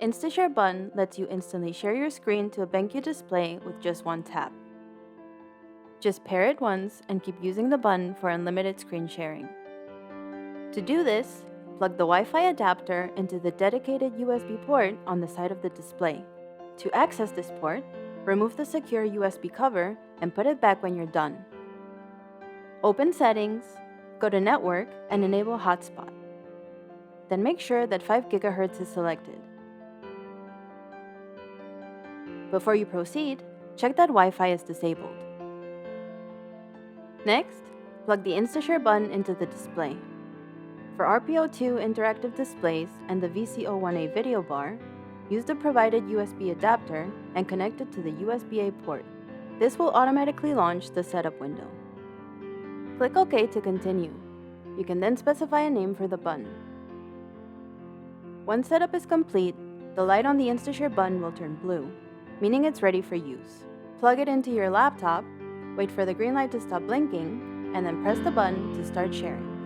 InstaShare Button lets you instantly share your screen to a BenQ display with just one tap. Just pair it once and keep using the button for unlimited screen sharing. To do this, plug the Wi-Fi adapter into the dedicated USB port on the side of the display. To access this port, remove the secure USB cover and put it back when you're done. Open Settings, go to Network, and enable Hotspot. Then make sure that 5 GHz is selected. Before you proceed, check that Wi-Fi is disabled. Next, plug the InstaShare button into the display. For RPO2 interactive displays and the VCO1A video bar, use the provided USB adapter and connect it to the USB-A port. This will automatically launch the setup window. Click OK to continue. You can then specify a name for the button. Once setup is complete, the light on the InstaShare button will turn blue, meaning it's ready for use. Plug it into your laptop, wait for the green light to stop blinking, and then press the button to start sharing.